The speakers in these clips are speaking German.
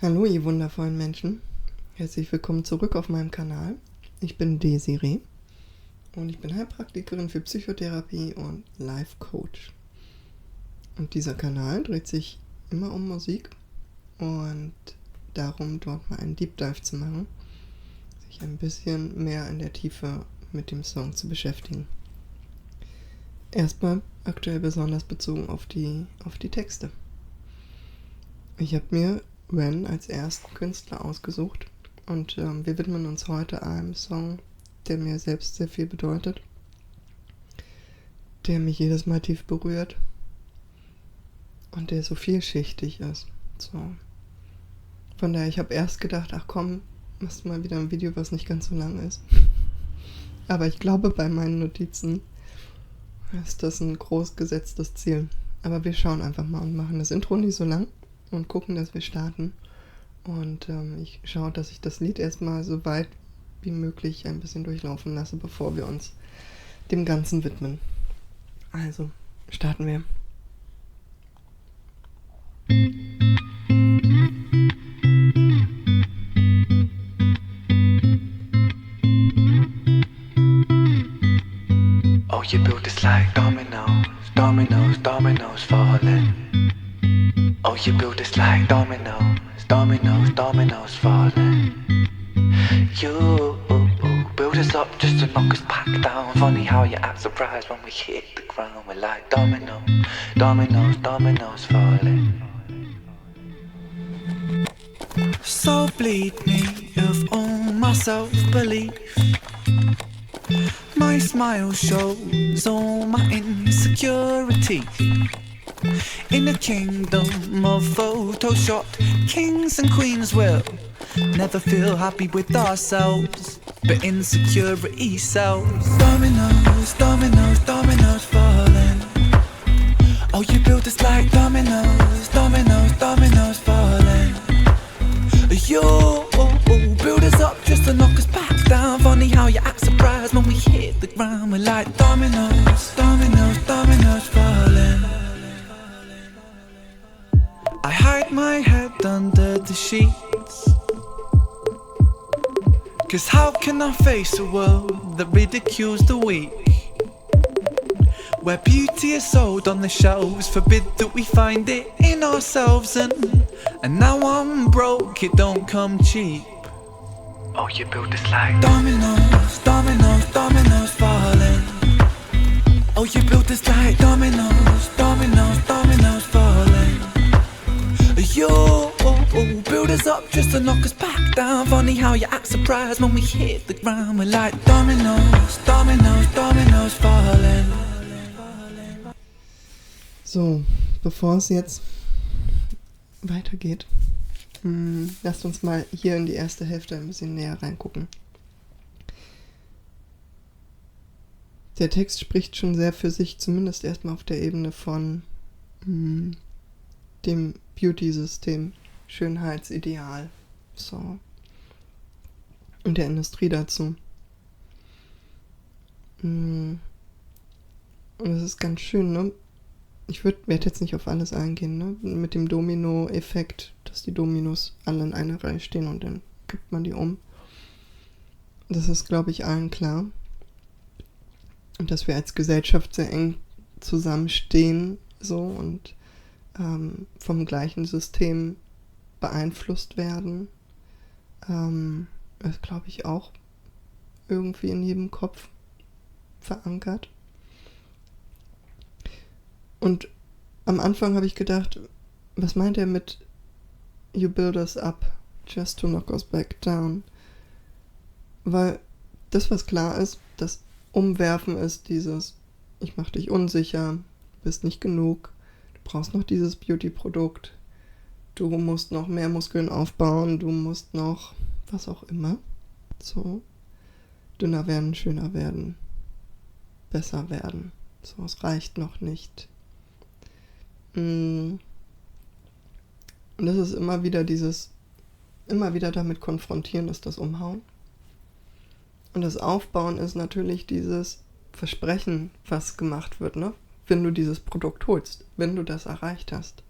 Hallo ihr wundervollen Menschen, herzlich willkommen zurück auf meinem Kanal. Ich bin Desiree und ich bin Heilpraktikerin für Psychotherapie und Life Coach. Und dieser Kanal dreht sich immer um Musik und darum, dort mal einen Deep Dive zu machen, sich ein bisschen mehr in der Tiefe mit dem Song zu beschäftigen. Erstmal aktuell besonders bezogen auf die Texte. Ich habe mir Ren als ersten Künstler ausgesucht und wir widmen uns heute einem Song, der mir selbst sehr viel bedeutet, der mich jedes Mal tief berührt und der so vielschichtig ist. So. Von daher, ich habe erst gedacht, ach komm, machst du mal wieder ein Video, was nicht ganz so lang ist. Aber ich glaube, bei meinen Notizen ist das ein groß gesetztes Ziel. Aber wir schauen einfach mal und machen das Intro nicht so lang und gucken, dass wir starten. Und ich schaue, dass ich das Lied erstmal so weit wie möglich ein bisschen durchlaufen lasse, bevor wir uns dem Ganzen widmen. Also, starten wir. Oh, you built this like dominoes, dominoes, dominoes falling. Oh, you built this like dominoes, dominoes, dominoes falling. You build us up just to knock us back down. Funny how you act surprised when we hit the ground. We're like dominoes, dominoes, dominoes falling. So bleed me of all my self-belief. My smile shows all my insecurity. In a kingdom of Photoshop, kings and queens will never feel happy with ourselves, but insecurity sells. Dominoes, dominoes, dominoes falling. Oh, you built us like dominoes, dominoes, dominoes falling. You build us up just to knock us back down. Funny how you act surprised when we hit the ground. We're like dominoes, dominoes, dominoes falling. I hide my head under the sheets, 'cause how can I face a world that ridicules the weak? Where beauty is sold on the shelves, forbid that we find it in ourselves. And now I'm broke, it don't come cheap. Oh, you built this like dominoes, dominoes, dominoes falling. Oh, you built this like dominoes, dominoes, dominoes falling. You build us up just to knock us back down. Funny how you act surprised when we hit the ground. We're like dominoes, dominoes, dominoes falling. So, bevor es jetzt weitergeht, lasst uns mal hier in die erste Hälfte ein bisschen näher reingucken. Der Text spricht schon sehr für sich, zumindest erstmal auf der Ebene von dem Beauty-System, Schönheitsideal, so, und der Industrie dazu. Und das ist ganz schön, ne? Ich werde jetzt nicht auf alles eingehen, ne? Mit dem Domino-Effekt, dass die Dominos alle in einer Reihe stehen und dann kippt man die um. Das ist, glaube ich, allen klar. Und dass wir als Gesellschaft sehr eng zusammenstehen, so, und vom gleichen System beeinflusst werden, ist, glaube ich, auch irgendwie in jedem Kopf verankert. Und am Anfang habe ich gedacht, was meint er mit You build us up just to knock us back down? Weil das, was klar ist, das Umwerfen ist dieses, ich mache dich unsicher, du bist nicht genug, du brauchst noch dieses Beauty-Produkt, du musst noch mehr Muskeln aufbauen, du musst noch was auch immer, so, dünner werden, schöner werden, besser werden, so, es reicht noch nicht. Und das ist immer wieder damit konfrontieren, ist das Umhauen. Und das Aufbauen ist natürlich dieses Versprechen, was gemacht wird, ne? Wenn du dieses Produkt holst, wenn du das erreicht hast.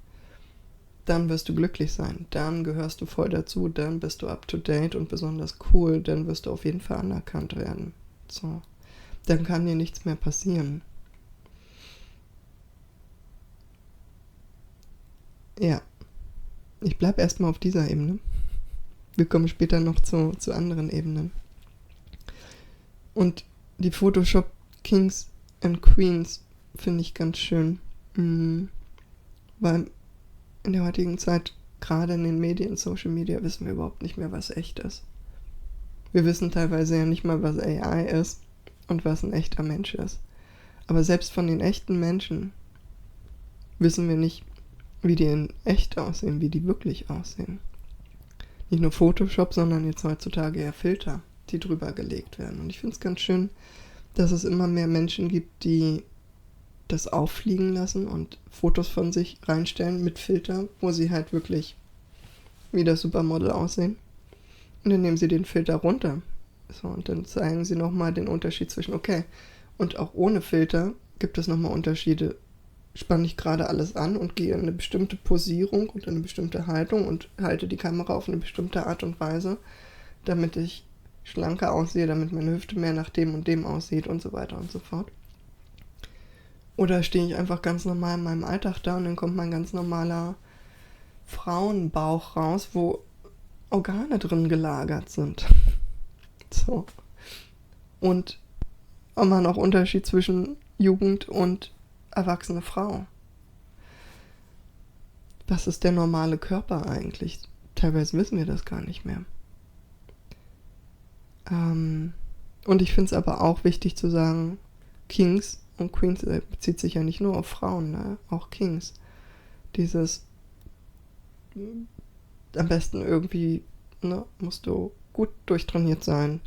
dann wirst du glücklich sein, dann gehörst du voll dazu, dann bist du up to date und besonders cool, dann wirst du auf jeden Fall anerkannt werden. So, dann kann dir nichts mehr passieren. Ja, ich bleibe erstmal auf dieser Ebene. Wir kommen später noch zu anderen Ebenen. Und die Photoshop Kings and Queens finde ich ganz schön, weil in der heutigen Zeit, gerade in den Medien, Social Media, wissen wir überhaupt nicht mehr, was echt ist. Wir wissen teilweise ja nicht mal, was AI ist und was ein echter Mensch ist. Aber selbst von den echten Menschen wissen wir nicht, wie die in echt aussehen, wie die wirklich aussehen. Nicht nur Photoshop, sondern jetzt heutzutage ja Filter, die drüber gelegt werden. Und ich finde es ganz schön, dass es immer mehr Menschen gibt, die das auffliegen lassen und Fotos von sich reinstellen mit Filter, wo sie halt wirklich wie das Supermodel aussehen. Und dann nehmen sie den Filter runter. So, und dann zeigen sie nochmal den Unterschied zwischen, okay, und auch ohne Filter gibt es nochmal Unterschiede. Spanne ich gerade alles an und gehe in eine bestimmte Posierung und in eine bestimmte Haltung und halte die Kamera auf eine bestimmte Art und Weise, damit ich schlanker aussehe, damit meine Hüfte mehr nach dem und dem aussieht und so weiter und so fort. Oder stehe ich einfach ganz normal in meinem Alltag da und dann kommt mein ganz normaler Frauenbauch raus, wo Organe drin gelagert sind. So. Und immer noch Unterschied zwischen Jugend und erwachsene Frau. Was ist der normale Körper eigentlich? Teilweise wissen wir das gar nicht mehr. Und ich finde es aber auch wichtig zu sagen, Kings und Queens bezieht sich ja nicht nur auf Frauen, ne? Auch Kings. Dieses am besten irgendwie, ne, musst du gut durchtrainiert sein.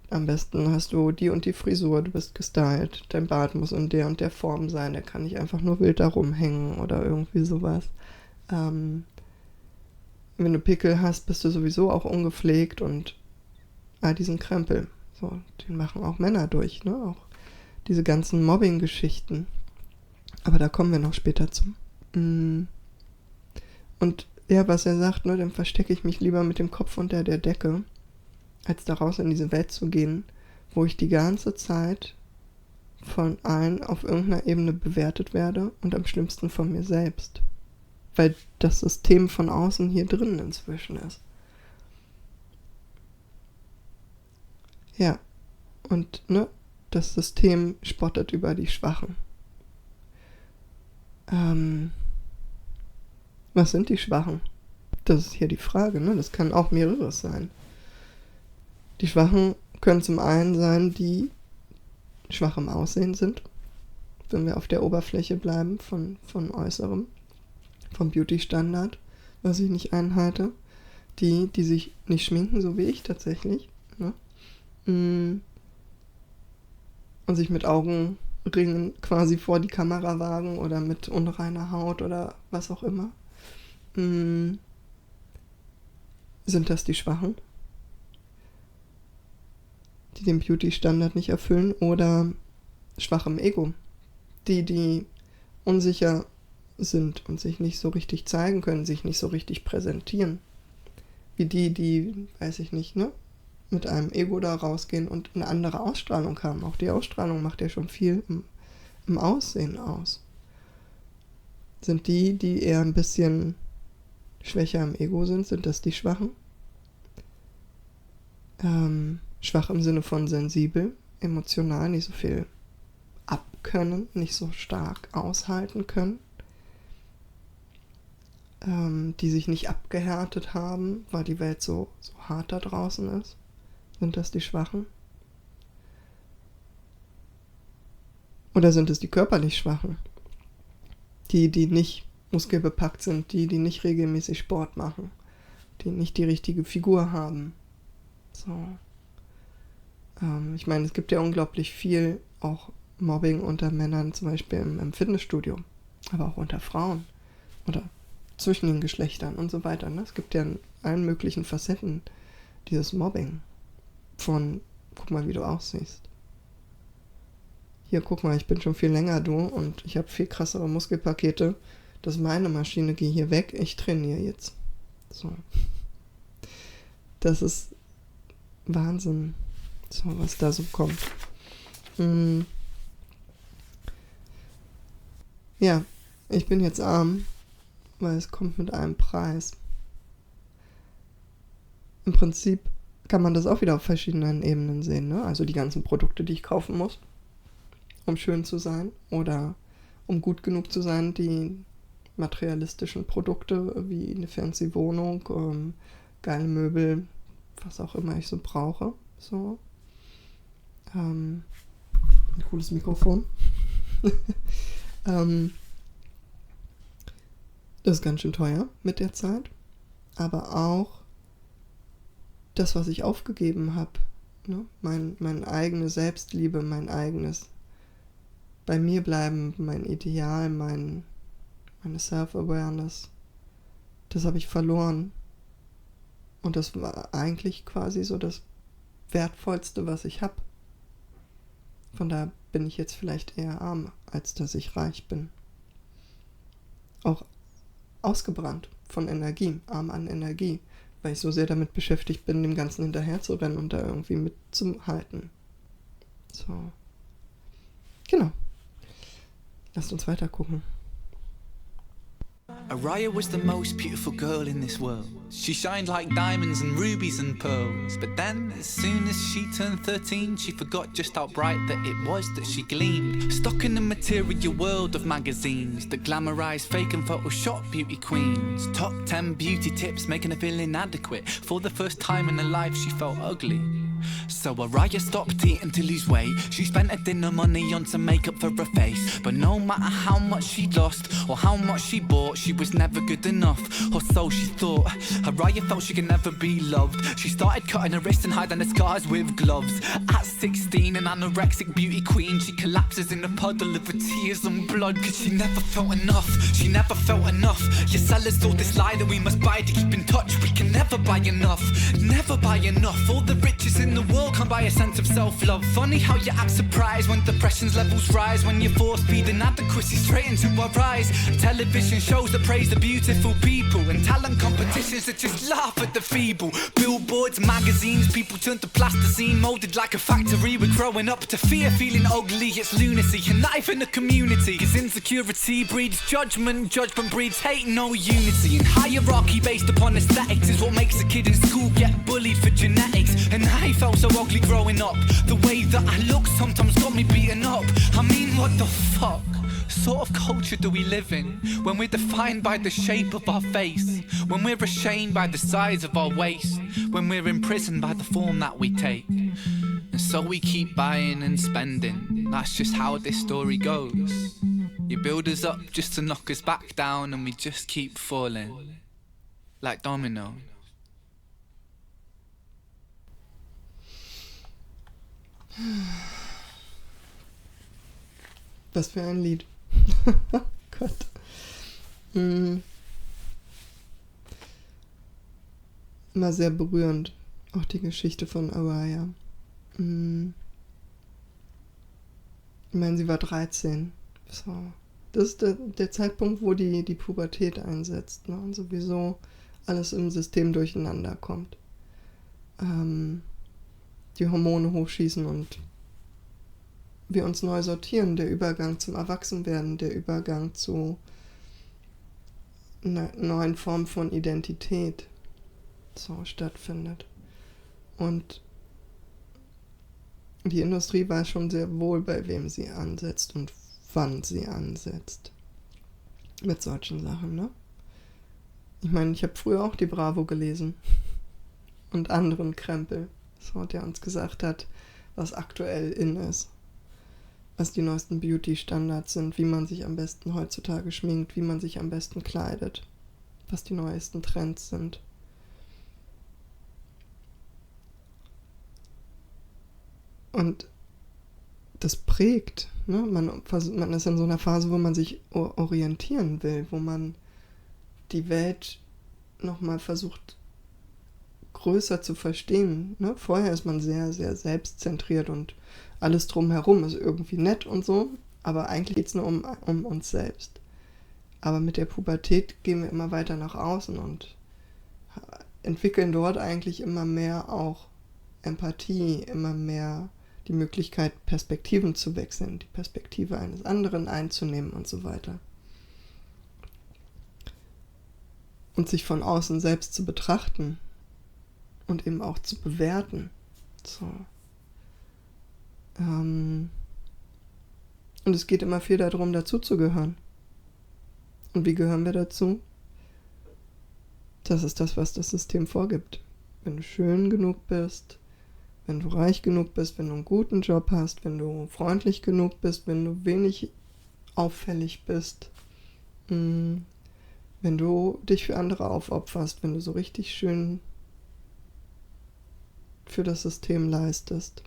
Am besten hast du die und die Frisur, du bist gestylt, dein Bart muss in der und der Form sein, der kann nicht einfach nur wild da rumhängen oder irgendwie sowas. Wenn du Pickel hast, bist du sowieso auch ungepflegt und all diesen Krempel. So, den machen auch Männer durch, ne? Auch diese ganzen Mobbing-Geschichten. Aber da kommen wir noch später zu. Und ja, was er sagt, ne, dann verstecke ich mich lieber mit dem Kopf unter der Decke, als daraus in diese Welt zu gehen, wo ich die ganze Zeit von allen auf irgendeiner Ebene bewertet werde und am schlimmsten von mir selbst. Weil das System von außen hier drin inzwischen ist. Ja, und ne, das System spottet über die Schwachen. Was sind die Schwachen? Das ist hier die Frage, ne? Das kann auch mehreres sein. Die Schwachen können zum einen sein, die schwach im Aussehen sind, wenn wir auf der Oberfläche bleiben von Äußerem, vom Beauty-Standard, was ich nicht einhalte. Die sich nicht schminken, so wie ich tatsächlich, ne? Und sich mit Augenringen quasi vor die Kamera wagen oder mit unreiner Haut oder was auch immer. Sind das die Schwachen, die den Beauty-Standard nicht erfüllen, oder schwach im Ego, die unsicher sind und sich nicht so richtig zeigen können, sich nicht so richtig präsentieren, wie die, weiß ich nicht, ne, mit einem Ego da rausgehen und eine andere Ausstrahlung haben. Auch die Ausstrahlung macht ja schon viel im Aussehen aus. Sind die eher ein bisschen schwächer im Ego sind das die Schwachen? Schwach im Sinne von sensibel, emotional, nicht so viel abkönnen, nicht so stark aushalten können. Die sich nicht abgehärtet haben, weil die Welt so hart da draußen ist. Sind das die Schwachen? Oder sind es die körperlich Schwachen? Die nicht muskelbepackt sind, die nicht regelmäßig Sport machen, die nicht die richtige Figur haben. So. Ich meine, es gibt ja unglaublich viel auch Mobbing unter Männern, zum Beispiel im Fitnessstudio, aber auch unter Frauen oder zwischen den Geschlechtern und so weiter. Ne? Es gibt ja in allen möglichen Facetten dieses Mobbing von, guck mal, wie du aussiehst. Hier, guck mal, ich bin schon viel länger du und ich habe viel krassere Muskelpakete. Das ist meine Maschine, geh hier weg, ich trainiere jetzt. So. Das ist Wahnsinn, so was da so kommt. Ja, ich bin jetzt arm, weil es kommt mit einem Preis. Im Prinzip kann man das auch wieder auf verschiedenen Ebenen sehen, ne? Also die ganzen Produkte, die ich kaufen muss, um schön zu sein oder um gut genug zu sein, die materialistischen Produkte wie eine fancy Wohnung, geile Möbel, was auch immer ich so brauche. So. Ein cooles Mikrofon. Das ist ganz schön teuer mit der Zeit. Aber auch das, was ich aufgegeben habe. Ne? Meine eigene Selbstliebe, mein eigenes bei mir bleiben, mein Ideal, meine Self-Awareness, das habe ich verloren. Und das war eigentlich quasi so das Wertvollste, was ich habe. Von daher bin ich jetzt vielleicht eher arm, als dass ich reich bin. Auch ausgebrannt von Energie, arm an Energie, weil ich so sehr damit beschäftigt bin, dem Ganzen hinterher zu rennen und da irgendwie mitzuhalten. So. Genau. Lasst uns weiter gucken. Araya was the most beautiful girl in this world. She shined like diamonds and rubies and pearls. But then, as soon as she turned 13, she forgot just how bright that it was that she gleamed. Stuck in the material world of magazines that glamorize fake and Photoshop beauty queens. Top 10 beauty tips making her feel inadequate. For the first time in her life, she felt ugly. So Araya stopped eating to lose weight. She spent her dinner money on some makeup for her face. But no matter how much she lost or how much she bought, she was never good enough, or so she thought. Araya felt she could never be loved. She started cutting her wrists and hiding her scars with gloves. At 16, an anorexic beauty queen, she collapses in a puddle of her tears and blood. Cause she never felt enough, she never felt enough. Your sellers told this lie that we must buy to keep in touch. We can never buy enough, never buy enough. All the riches in the world can't buy a sense of self-love. Funny how you act surprised when depression's levels rise, when you force feed inadequacy straight into our eyes. Television shows that praise the beautiful people, and talent competitions that just laugh at the feeble. Billboards, magazines, people turn to plasticine, molded like a factory. We're growing up to fear feeling ugly. It's lunacy, a knife in the community. Cause insecurity breeds judgment, judgment breeds hate, no unity. And hierarchy based upon aesthetics is what makes a kid in school get bullied for genetics. And I felt so ugly growing up. The way that I look sometimes got me beaten up. I mean, what the fuck? Sort of culture do we live in when we're defined by the shape of our face, when we're ashamed by the size of our waist, when we're imprisoned by the form that we take? And so we keep buying and spending. That's just how this story goes. You build us up just to knock us back down, and we just keep falling like dominoes. Was für ein Lied. Gott. Immer sehr berührend. Auch die Geschichte von Araya. Ich meine, sie war 13. So. Das ist der Zeitpunkt, wo die Pubertät einsetzt, ne? Und sowieso alles im System durcheinander kommt. Die Hormone hochschießen und wir uns neu sortieren, der Übergang zum Erwachsenwerden, der Übergang zu einer neuen Form von Identität so stattfindet. Und die Industrie weiß schon sehr wohl, bei wem sie ansetzt und wann sie ansetzt. Mit solchen Sachen, ne? Ich meine, ich habe früher auch die Bravo gelesen und anderen Krempel, so, der uns gesagt hat, was aktuell in ist, was die neuesten Beauty-Standards sind, wie man sich am besten heutzutage schminkt, wie man sich am besten kleidet, was die neuesten Trends sind. Und das prägt, ne? Man ist in so einer Phase, wo man sich orientieren will, wo man die Welt nochmal versucht größer zu verstehen. Ne? Vorher ist man sehr, sehr selbstzentriert und alles drumherum ist irgendwie nett und so, aber eigentlich geht es nur um uns selbst. Aber mit der Pubertät gehen wir immer weiter nach außen und entwickeln dort eigentlich immer mehr auch Empathie, immer mehr die Möglichkeit, Perspektiven zu wechseln, die Perspektive eines anderen einzunehmen und so weiter. Und sich von außen selbst zu betrachten und eben auch zu bewerten. So. Und es geht immer viel darum, dazuzugehören. Und wie gehören wir dazu? Das ist das, was das System vorgibt. Wenn du schön genug bist, wenn du reich genug bist, wenn du einen guten Job hast, wenn du freundlich genug bist, wenn du wenig auffällig bist, wenn du dich für andere aufopferst, wenn du so richtig schön für das System leistest,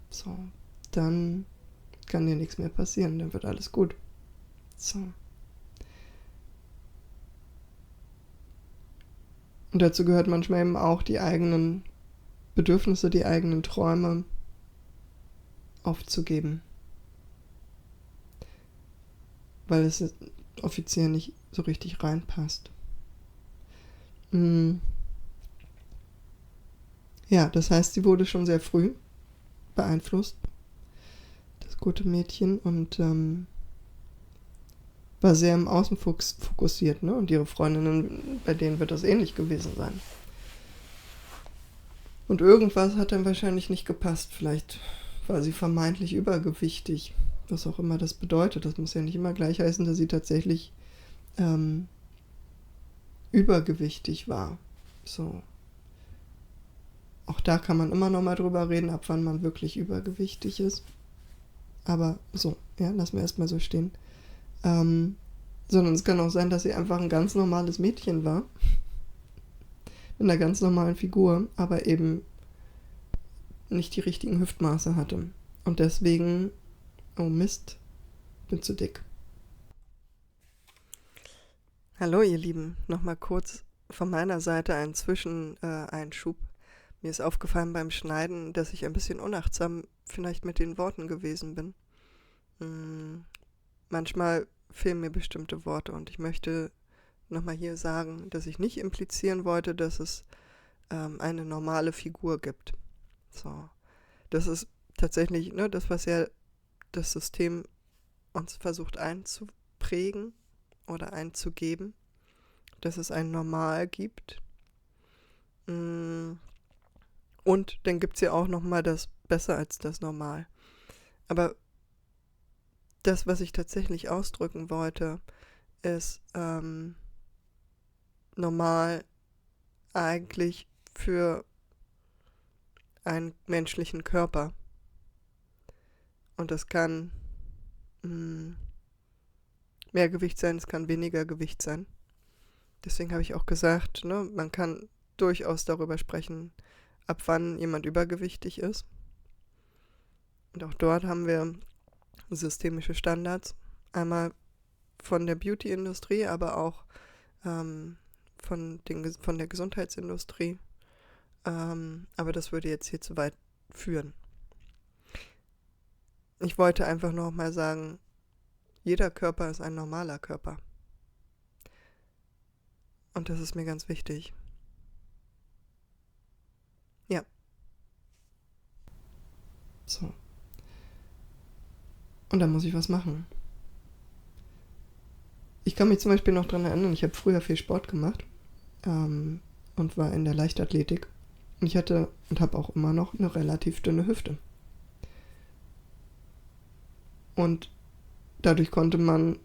so, dann kann dir nichts mehr passieren, dann wird alles gut. So. Und dazu gehört manchmal eben auch die eigenen Bedürfnisse, die eigenen Träume aufzugeben. Weil es offiziell nicht so richtig reinpasst. Ja, das heißt, sie wurde schon sehr früh beeinflusst, das gute Mädchen, und war sehr im Außen fokussiert, ne? Und ihre Freundinnen, bei denen wird das ähnlich gewesen sein. Und irgendwas hat dann wahrscheinlich nicht gepasst. Vielleicht war sie vermeintlich übergewichtig, was auch immer das bedeutet. Das muss ja nicht immer gleich heißen, dass sie tatsächlich übergewichtig war. So. Auch da kann man immer noch mal drüber reden, ab wann man wirklich übergewichtig ist. Aber so, ja, lassen wir erstmal so stehen. Sondern es kann auch sein, dass sie einfach ein ganz normales Mädchen war. Mit einer ganz normalen Figur, aber eben nicht die richtigen Hüftmaße hatte. Und deswegen, oh Mist, bin zu dick. Hallo ihr Lieben, nochmal kurz von meiner Seite ein Zwischeneinschub. Mir ist aufgefallen beim Schneiden, dass ich ein bisschen unachtsam vielleicht mit den Worten gewesen bin. Manchmal fehlen mir bestimmte Worte und ich möchte nochmal hier sagen, dass ich nicht implizieren wollte, dass es eine normale Figur gibt. So. Das ist tatsächlich das, was ja das System uns versucht einzuprägen oder einzugeben, dass es ein Normal gibt. Und dann gibt es ja auch nochmal das Besser als das Normal. Aber das, was ich tatsächlich ausdrücken wollte, ist normal eigentlich für einen menschlichen Körper. Und das kann mehr Gewicht sein, es kann weniger Gewicht sein. Deswegen habe ich auch gesagt, man kann durchaus darüber sprechen, ab wann jemand übergewichtig ist. Und auch dort haben wir systemische Standards. Einmal von der Beauty-Industrie, aber auch von der Gesundheitsindustrie. Aber das würde jetzt hier zu weit führen. Ich wollte einfach noch mal sagen, jeder Körper ist ein normaler Körper. Und das ist mir ganz wichtig. Ja. So. Und da muss ich was machen. Ich kann mich zum Beispiel noch daran erinnern, ich habe früher viel Sport gemacht und war in der Leichtathletik. Und ich hatte und habe auch immer noch eine relativ dünne Hüfte. Und dadurch konnte man,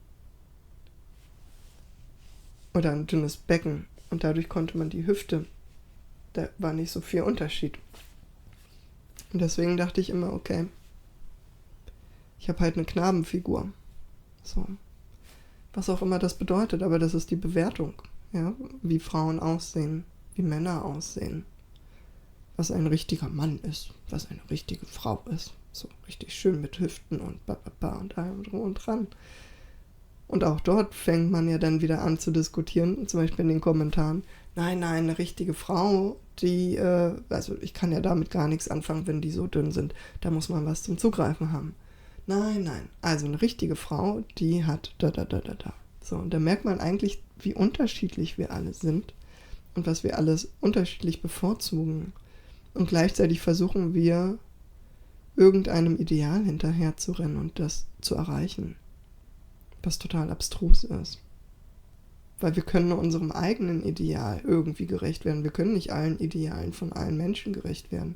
oder ein dünnes Becken, und dadurch konnte man die Hüfte, da war nicht so viel Unterschied. Und deswegen dachte ich immer, okay, ich habe halt eine Knabenfigur. So. Was auch immer das bedeutet, aber das ist die Bewertung, ja, wie Frauen aussehen, wie Männer aussehen, was ein richtiger Mann ist, was eine richtige Frau ist. So richtig schön mit Hüften und und allem drum und dran. Und auch dort fängt man ja dann wieder an zu diskutieren, zum Beispiel in den Kommentaren. Nein, eine richtige Frau, die, also ich kann ja damit gar nichts anfangen, wenn die so dünn sind. Da muss man was zum Zugreifen haben. Nein, also eine richtige Frau, die hat da. So, und da merkt man eigentlich, wie unterschiedlich wir alle sind und was wir alles unterschiedlich bevorzugen. Und gleichzeitig versuchen wir, irgendeinem Ideal hinterher zu rennen und das zu erreichen, was total abstrus ist. Weil wir können nur unserem eigenen Ideal irgendwie gerecht werden. Wir können nicht allen Idealen von allen Menschen gerecht werden.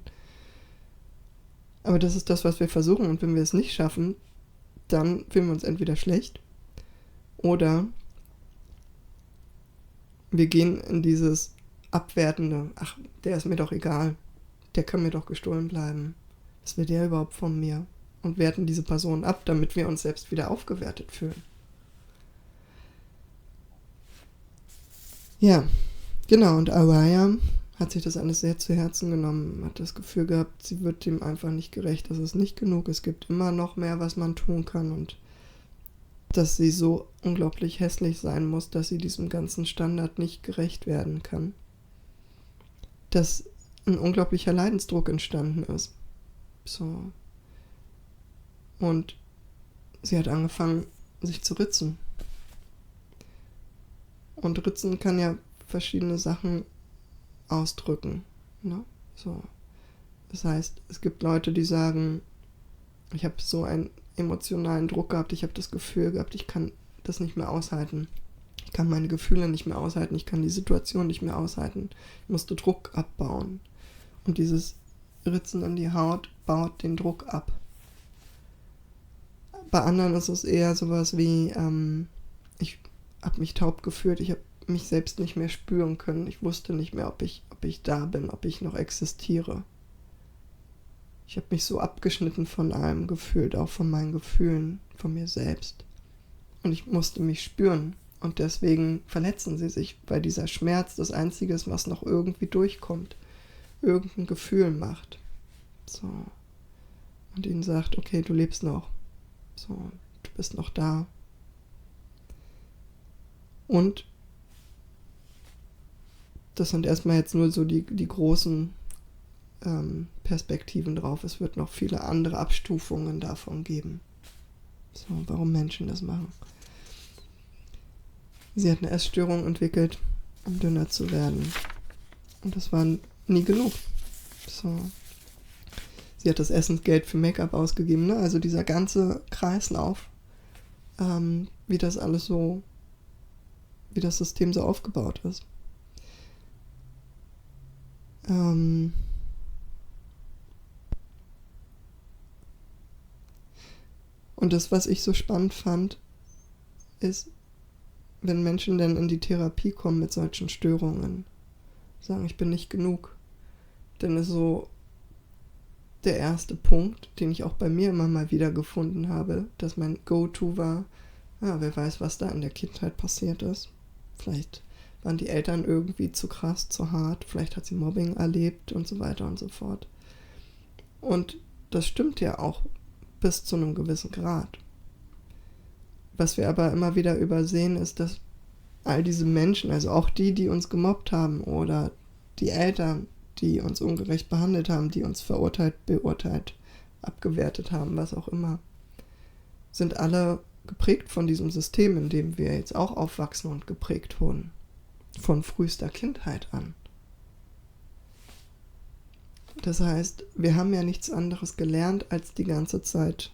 Aber das ist das, was wir versuchen. Und wenn wir es nicht schaffen, dann fühlen wir uns entweder schlecht oder wir gehen in dieses abwertende, ach, der ist mir doch egal, der kann mir doch gestohlen bleiben. Was will der überhaupt von mir? Und werten diese Person ab, damit wir uns selbst wieder aufgewertet fühlen. Ja, genau, und Araya hat sich das alles sehr zu Herzen genommen, hat das Gefühl gehabt, sie wird dem einfach nicht gerecht, es ist nicht genug, es gibt immer noch mehr, was man tun kann und dass sie so unglaublich hässlich sein muss, dass sie diesem ganzen Standard nicht gerecht werden kann. Dass ein unglaublicher Leidensdruck entstanden ist. So. Und sie hat angefangen, sich zu ritzen. Und Ritzen kann ja verschiedene Sachen ausdrücken. Ne? So. Das heißt, es gibt Leute, die sagen, ich habe so einen emotionalen Druck gehabt, ich habe das Gefühl gehabt, ich kann das nicht mehr aushalten. Ich kann meine Gefühle nicht mehr aushalten, ich kann die Situation nicht mehr aushalten. Ich musste Druck abbauen. Und dieses Ritzen in die Haut baut den Druck ab. Bei anderen ist es eher sowas wie, ich habe mich taub gefühlt, ich habe mich selbst nicht mehr spüren können. Ich wusste nicht mehr, ob ich da bin, ob ich noch existiere. Ich habe mich so abgeschnitten von allem gefühlt, auch von meinen Gefühlen, von mir selbst. Und ich musste mich spüren. Und deswegen verletzen sie sich, weil dieser Schmerz das Einzige ist, was noch irgendwie durchkommt. Irgendein Gefühl macht. So. Und ihnen sagt, okay, du lebst noch. So, du bist noch da. Und das sind erstmal jetzt nur so die großen Perspektiven drauf. Es wird noch viele andere Abstufungen davon geben. So, warum Menschen das machen. Sie hat eine Essstörung entwickelt, um dünner zu werden. Und das war nie genug. So. Sie hat das Essensgeld für Make-up ausgegeben, ne? Also dieser ganze Kreislauf, wie das alles so, wie das System so aufgebaut ist. Und das, was ich so spannend fand, ist, wenn Menschen dann in die Therapie kommen mit solchen Störungen, sagen, ich bin nicht genug, dann ist so der erste Punkt, den ich auch bei mir immer mal wieder gefunden habe, dass mein Go-To war, wer weiß, was da in der Kindheit passiert ist. Vielleicht waren die Eltern irgendwie zu krass, zu hart, vielleicht hat sie Mobbing erlebt und so weiter und so fort. Und das stimmt ja auch bis zu einem gewissen Grad. Was wir aber immer wieder übersehen, ist, dass all diese Menschen, also auch die uns gemobbt haben oder die Eltern, die uns ungerecht behandelt haben, die uns verurteilt, beurteilt, abgewertet haben, was auch immer, sind alle geprägt von diesem System, in dem wir jetzt auch aufwachsen und geprägt wurden. Von frühester Kindheit an. Das heißt, wir haben ja nichts anderes gelernt, als die ganze Zeit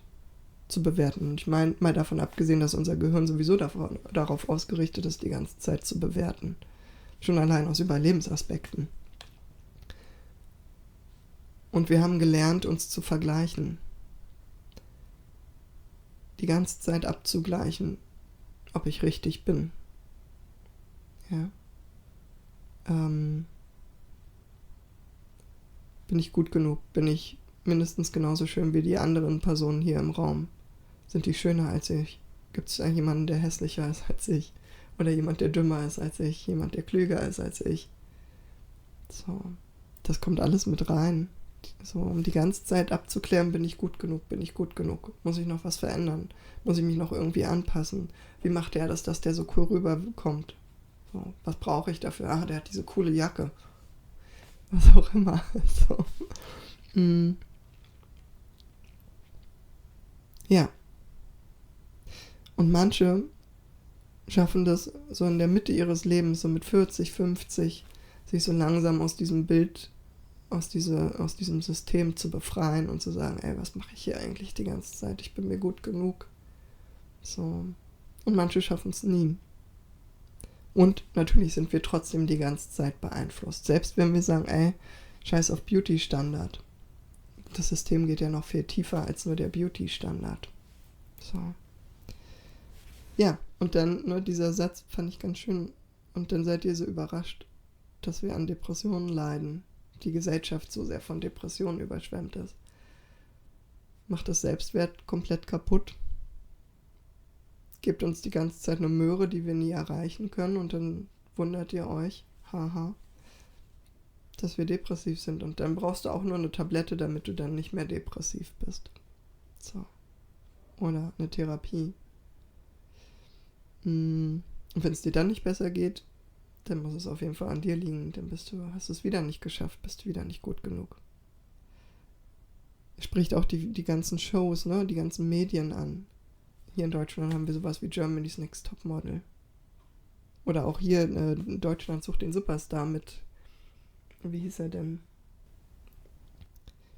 zu bewerten. Und ich meine, mal davon abgesehen, dass unser Gehirn sowieso darauf ausgerichtet ist, die ganze Zeit zu bewerten. Schon allein aus Überlebensaspekten. Und wir haben gelernt, uns zu vergleichen. Die ganze Zeit abzugleichen, ob ich richtig bin. Ja. Bin ich gut genug? Bin ich mindestens genauso schön wie die anderen Personen hier im Raum? Sind die schöner als ich? Gibt es jemanden, der hässlicher ist als ich? Oder jemand, der dümmer ist als ich? Jemand, der klüger ist als ich? So, das kommt alles mit rein. So, um die ganze Zeit abzuklären, bin ich gut genug? Bin ich gut genug? Muss ich noch was verändern? Muss ich mich noch irgendwie anpassen? Wie macht der das, dass der so cool rüberkommt? So, was brauche ich dafür? Ah, der hat diese coole Jacke. Was auch immer. So. Ja. Und manche schaffen das so in der Mitte ihres Lebens, so mit 40, 50, sich so langsam aus diesem Bild, aus diesem System zu befreien und zu sagen, ey, was mache ich hier eigentlich die ganze Zeit? Ich bin mir gut genug. So. Und manche schaffen es nie. Und natürlich sind wir trotzdem die ganze Zeit beeinflusst. Selbst wenn wir sagen, ey, scheiß auf Beauty-Standard. Das System geht ja noch viel tiefer als nur der Beauty-Standard. So. Ja, und dann, ne, dieser Satz fand ich ganz schön. Und dann seid ihr so überrascht, dass wir an Depressionen leiden. Die Gesellschaft so sehr von Depressionen überschwemmt ist. Macht das Selbstwert komplett kaputt. Gebt uns die ganze Zeit eine Möhre, die wir nie erreichen können. Und dann wundert ihr euch, haha, dass wir depressiv sind. Und dann brauchst du auch nur eine Tablette, damit du dann nicht mehr depressiv bist. So. Oder eine Therapie. Und wenn es dir dann nicht besser geht, dann muss es auf jeden Fall an dir liegen. Dann hast du es wieder nicht geschafft, bist du wieder nicht gut genug. Spricht auch die ganzen Shows, ne, die ganzen Medien an. Hier in Deutschland haben wir sowas wie Germany's Next Topmodel. Oder auch hier in Deutschland sucht den Superstar mit, wie hieß er denn?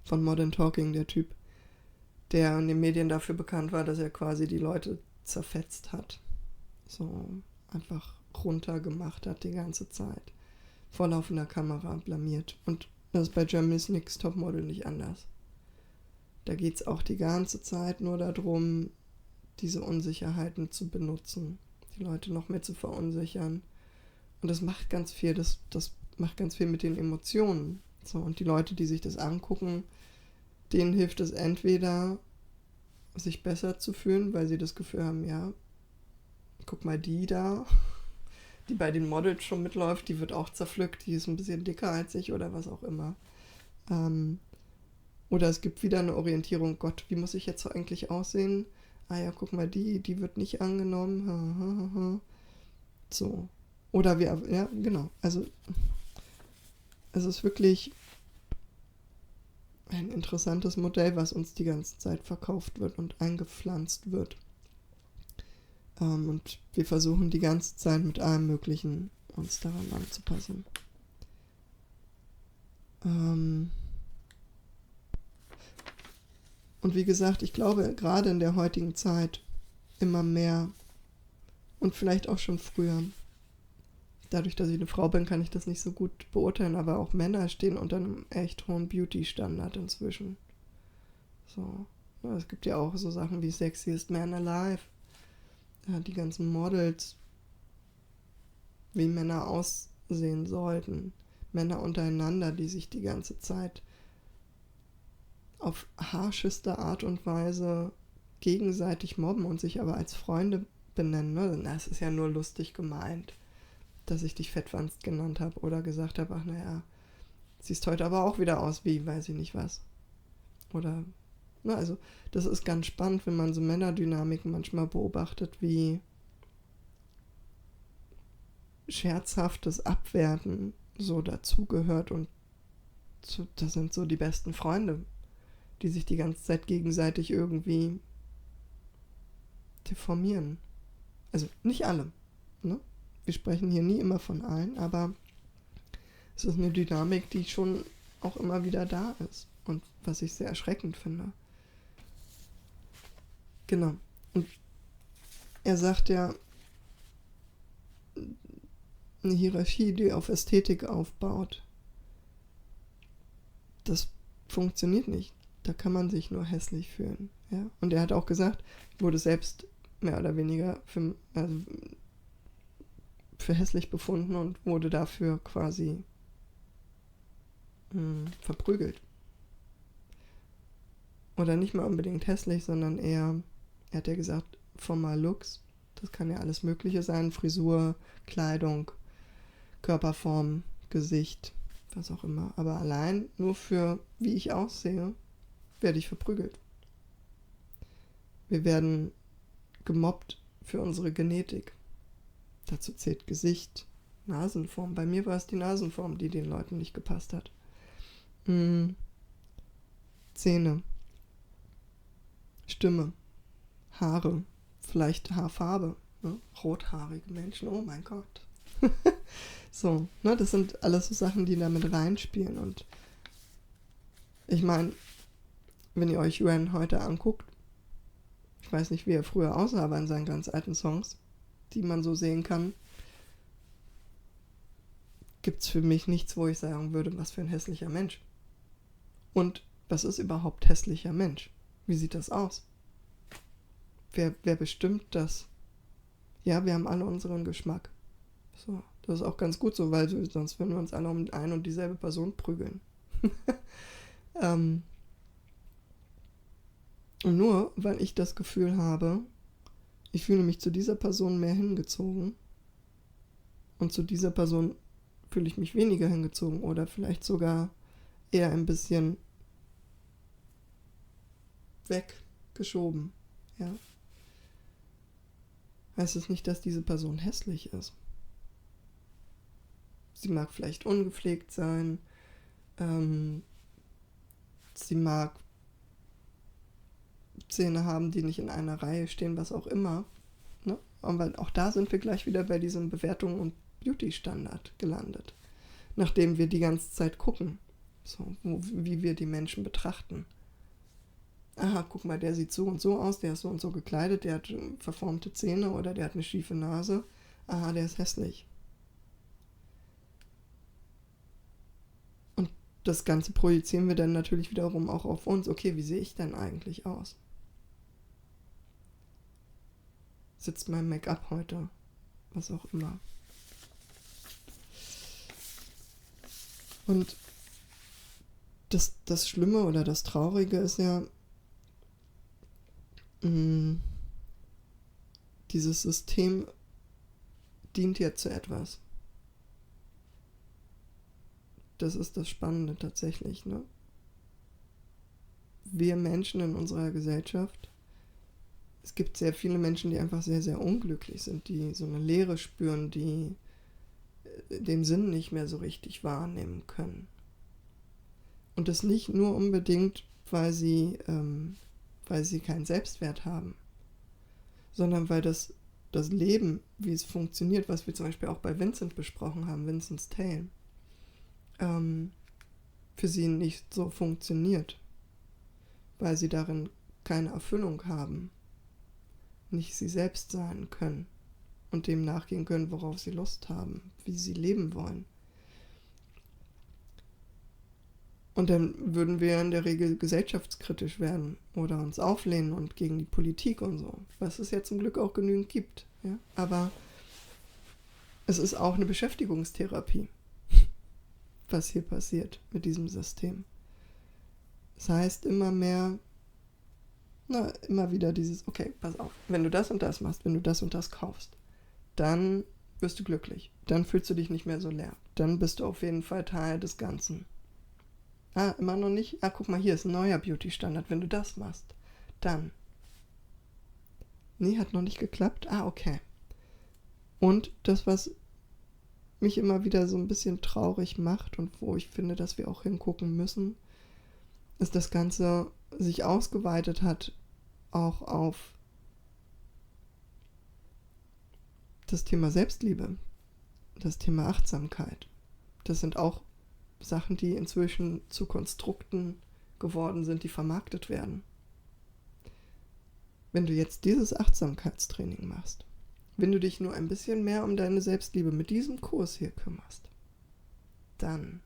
Von Modern Talking, der Typ, der in den Medien dafür bekannt war, dass er quasi die Leute zerfetzt hat. So einfach runtergemacht hat die ganze Zeit. Vor laufender Kamera blamiert. Und das ist bei Germany's Next Topmodel nicht anders. Da geht es auch die ganze Zeit nur darum, diese Unsicherheiten zu benutzen, die Leute noch mehr zu verunsichern. Und das macht ganz viel, das macht ganz viel mit den Emotionen. So, und die Leute, die sich das angucken, denen hilft es entweder, sich besser zu fühlen, weil sie das Gefühl haben, ja, guck mal die da, die bei den Models schon mitläuft, die wird auch zerpflückt, die ist ein bisschen dicker als ich oder was auch immer. Oder es gibt wieder eine Orientierung, Gott, wie muss ich jetzt eigentlich aussehen? Ah ja, guck mal, die wird nicht angenommen. So. Oder wir, ja, genau. Also, es ist wirklich ein interessantes Modell, was uns die ganze Zeit verkauft wird und eingepflanzt wird. Und wir versuchen die ganze Zeit mit allem Möglichen uns daran anzupassen. Und wie gesagt, ich glaube, gerade in der heutigen Zeit immer mehr und vielleicht auch schon früher. Dadurch, dass ich eine Frau bin, kann ich das nicht so gut beurteilen, aber auch Männer stehen unter einem echt hohen Beauty-Standard inzwischen. So. Ja, es gibt ja auch so Sachen wie Sexiest Man Alive. Ja, die ganzen Models, wie Männer aussehen sollten. Männer untereinander, die sich die ganze Zeit auf harscheste Art und Weise gegenseitig mobben und sich aber als Freunde benennen. Ne? Das ist ja nur lustig gemeint, dass ich dich Fettwanst genannt habe oder gesagt habe, ach naja, siehst heute aber auch wieder aus wie, weiß ich nicht was. Oder, na, also das ist ganz spannend, wenn man so Männerdynamiken manchmal beobachtet, wie scherzhaftes Abwerten so dazugehört und das sind so die besten Freunde, die sich die ganze Zeit gegenseitig irgendwie deformieren. Also nicht alle, ne? Wir sprechen hier nie immer von allen, aber es ist eine Dynamik, die schon auch immer wieder da ist und was ich sehr erschreckend finde. Genau. Und er sagt ja, eine Hierarchie, die auf Ästhetik aufbaut, das funktioniert nicht. Da kann man sich nur hässlich fühlen. Ja? Und er hat auch gesagt, wurde selbst mehr oder weniger für hässlich befunden und wurde dafür quasi verprügelt. Oder nicht mal unbedingt hässlich, sondern eher, er hat ja gesagt, formal Looks. Das kann ja alles Mögliche sein. Frisur, Kleidung, Körperform, Gesicht, was auch immer. Aber allein nur für, wie ich aussehe, werde ich verprügelt. Wir werden gemobbt für unsere Genetik. Dazu zählt Gesicht, Nasenform. Bei mir war es die Nasenform, die den Leuten nicht gepasst hat. Zähne, Stimme, Haare, vielleicht Haarfarbe. Ne? Rothaarige Menschen, oh mein Gott. So, ne, das sind alles so Sachen, die da mit reinspielen. Und ich meine, wenn ihr euch Yuan heute anguckt, ich weiß nicht, wie er früher aussah, aber in seinen ganz alten Songs, die man so sehen kann, gibt es für mich nichts, wo ich sagen würde, was für ein hässlicher Mensch. Und was ist überhaupt hässlicher Mensch? Wie sieht das aus? Wer bestimmt das? Ja, wir haben alle unseren Geschmack. So, das ist auch ganz gut so, weil sonst würden wir uns alle um ein und dieselbe Person prügeln. Und nur, weil ich das Gefühl habe, ich fühle mich zu dieser Person mehr hingezogen und zu dieser Person fühle ich mich weniger hingezogen oder vielleicht sogar eher ein bisschen weggeschoben, ja, heißt es nicht, dass diese Person hässlich ist. Sie mag vielleicht ungepflegt sein, sie mag Zähne haben, die nicht in einer Reihe stehen, was auch immer. Ne? Aber auch da sind wir gleich wieder bei diesem Bewertung und Beauty-Standard gelandet. Nachdem wir die ganze Zeit gucken, so, wie wir die Menschen betrachten. Aha, guck mal, der sieht so und so aus, der ist so und so gekleidet, der hat verformte Zähne oder der hat eine schiefe Nase. Aha, der ist hässlich. Und das Ganze projizieren wir dann natürlich wiederum auch auf uns. Okay, wie sehe ich denn eigentlich aus? Sitzt mein Make-up heute? Was auch immer. Und das Schlimme oder das Traurige ist ja, dieses System dient ja zu etwas. Das ist das Spannende tatsächlich, ne? Wir Menschen in unserer Gesellschaft, es gibt sehr viele Menschen, die einfach sehr, sehr unglücklich sind, die so eine Leere spüren, die den Sinn nicht mehr so richtig wahrnehmen können. Und das nicht nur unbedingt, weil sie keinen Selbstwert haben, sondern weil das Leben, wie es funktioniert, was wir zum Beispiel auch bei Vincent besprochen haben, Vincent's Tale, für sie nicht so funktioniert, weil sie darin keine Erfüllung haben, nicht sie selbst sein können und dem nachgehen können, worauf sie Lust haben, wie sie leben wollen. Und dann würden wir in der Regel gesellschaftskritisch werden oder uns auflehnen und gegen die Politik und so, was es ja zum Glück auch genügend gibt. Ja? Aber es ist auch eine Beschäftigungstherapie, was hier passiert mit diesem System. Das heißt immer mehr, immer wieder dieses, okay, pass auf, wenn du das und das machst, wenn du das und das kaufst, dann wirst du glücklich, dann fühlst du dich nicht mehr so leer, dann bist du auf jeden Fall Teil des Ganzen. Immer noch nicht? Guck mal, hier ist ein neuer Beauty-Standard. Wenn du das machst, dann. Nee, hat noch nicht geklappt? Okay. Und das, was mich immer wieder so ein bisschen traurig macht und wo ich finde, dass wir auch hingucken müssen, ist, das Ganze sich ausgeweitet hat auch auf das Thema Selbstliebe, das Thema Achtsamkeit. Das sind auch Sachen, die inzwischen zu Konstrukten geworden sind, die vermarktet werden. Wenn du jetzt dieses Achtsamkeitstraining machst, wenn du dich nur ein bisschen mehr um deine Selbstliebe mit diesem Kurs hier kümmerst, dann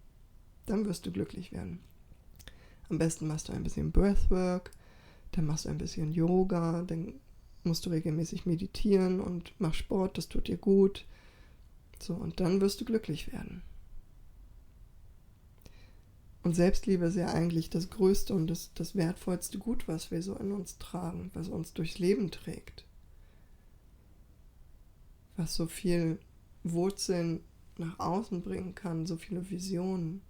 wirst du glücklich werden. Am besten machst du ein bisschen Breathwork, dann machst du ein bisschen Yoga, dann musst du regelmäßig meditieren und mach Sport, das tut dir gut. So, und dann wirst du glücklich werden. Und Selbstliebe ist ja eigentlich das größte und das wertvollste Gut, was wir so in uns tragen, was uns durchs Leben trägt. Was so viel Wurzeln nach außen bringen kann, so viele Visionen.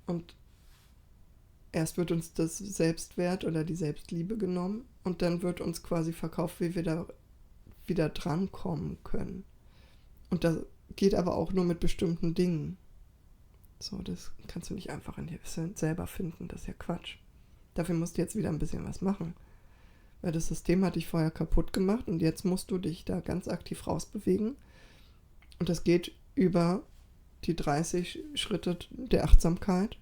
Und erst wird uns das Selbstwert oder die Selbstliebe genommen und dann wird uns quasi verkauft, wie wir da wieder drankommen können. Und das geht aber auch nur mit bestimmten Dingen. So, das kannst du nicht einfach in dir selber finden, das ist ja Quatsch. Dafür musst du jetzt wieder ein bisschen was machen. Weil das System hat dich vorher kaputt gemacht und jetzt musst du dich da ganz aktiv rausbewegen. Und das geht über die 30 Schritte der Achtsamkeit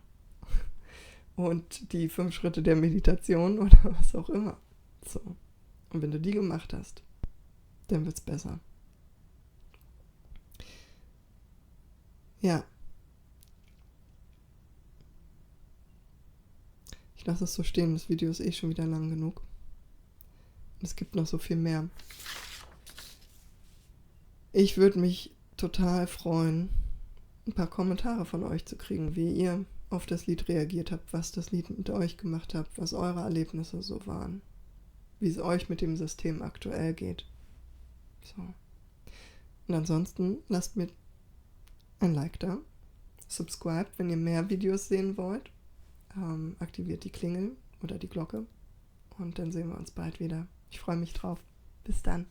und die 5 Schritte der Meditation oder was auch immer. So. Und wenn du die gemacht hast, dann wird's besser. Ja. Ich lasse es so stehen, das Video ist eh schon wieder lang genug. Es gibt noch so viel mehr. Ich würde mich total freuen, ein paar Kommentare von euch zu kriegen, wie ihr auf das Lied reagiert habt, was das Lied mit euch gemacht hat, was eure Erlebnisse so waren, wie es euch mit dem System aktuell geht. So. Und ansonsten lasst mir ein Like da, subscribe, wenn ihr mehr Videos sehen wollt, aktiviert die Klingel oder die Glocke und dann sehen wir uns bald wieder. Ich freue mich drauf. Bis dann.